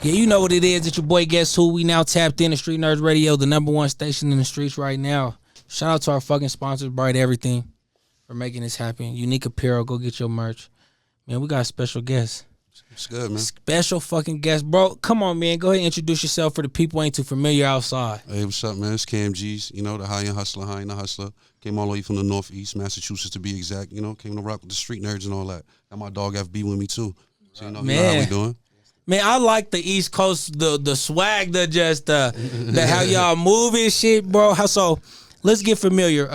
Yeah, you know what it is. It's your boy Guess Who. We now tapped into Streetnerdz Radio, the #1 station in the streets right now. Shout out to our fucking sponsors, Bright Everything, for making this happen. Unique Apparel, go get your merch. Man, we got a special guest. It's good, man. Special fucking guest. Bro, come on, man. Go ahead and introduce yourself for the people who ain't too familiar outside. Hey, what's up, man? It's Kam'Geez, you know, the high-end hustler. Came all the way from the Northeast, Massachusetts to be exact, you know. Came to rock with the street nerds and all that. Got my dog FB with me, too. So, you know how we doing. Man, I like the East Coast, the swag, the how y'all move and shit, bro. So, let's get familiar.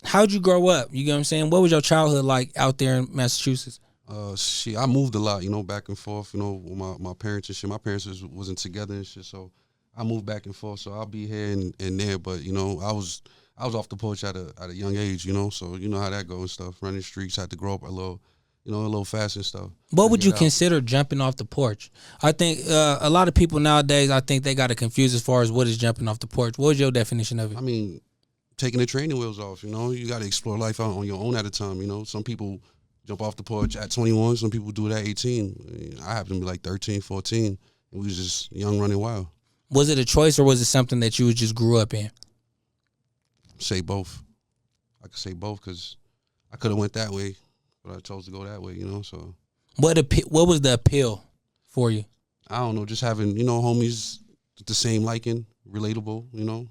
How'd you grow up? You know what I'm saying? What was your childhood like out there in Massachusetts? I moved a lot, you know, back and forth, you know, with my parents and shit. My parents wasn't together and shit, so I moved back and forth. So I'll be here and there, but you know, I was off the porch at a young age, you know. So you know how that goes and stuff. Running streets, had to grow up a little fast and stuff. What would you consider jumping off the porch? I think a lot of people nowadays, I think they got it confused as far as what is jumping off the porch. What was your definition of it? I mean, taking the training wheels off. You know, you got to explore life out on your own at a time. You know, some people jump off the porch at 21. Some people do it at 18. I happen to be like 13, 14. And we was just young, running wild. Was it a choice or was it something that you just grew up in? Say both. I could say both because I could have went that way, but I chose to go that way, you know. So what was the appeal for you? I don't know, just having, you know, homies with the same liking, relatable, you know.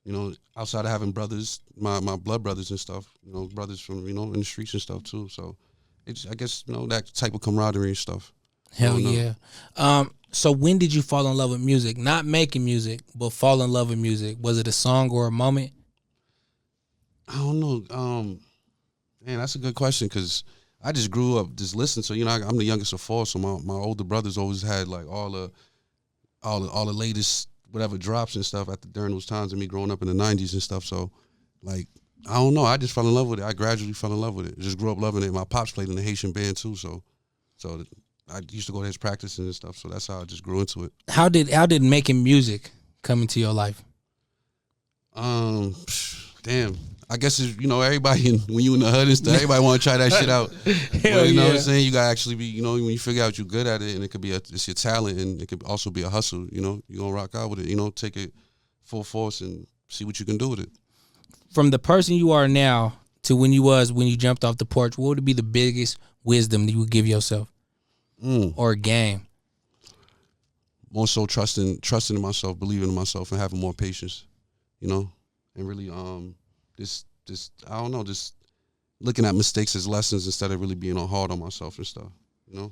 You know, outside of having brothers, my blood brothers and stuff, you know, brothers from, you know, in the streets and stuff too. So it's, I guess, you know, that type of camaraderie and stuff. Hell yeah. So when did you fall in love with music? Not making music, but fall in love with music. Was it a song or a moment? I don't know. Man, that's a good question because I just grew up just listening. So, you know, I'm the youngest of four, so my older brothers always had like all the latest whatever drops and stuff during those times of me growing up in the 90s and stuff. So, like, I don't know. I just fell in love with it. I gradually fell in love with it. Just grew up loving it. My pops played in the Haitian band too, so I used to go to his practices and stuff. So that's how I just grew into it. How did making music come into your life? Damn. I guess it's, you know, everybody when you in the hood and stuff, everybody want to try that shit out. But, you know what I'm saying? You gotta actually be, you know, when you figure out you're good at it, and it could be it's your talent, and it could also be a hustle. You know, you gonna rock out with it. You know, take it full force and see what you can do with it. From the person you are now to when you jumped off the porch, what would be the biggest wisdom that you would give yourself, or a game? More so trusting in myself, believing in myself, and having more patience. You know, and really just I don't know, just looking at mistakes as lessons instead of really being hard on myself and stuff, you know?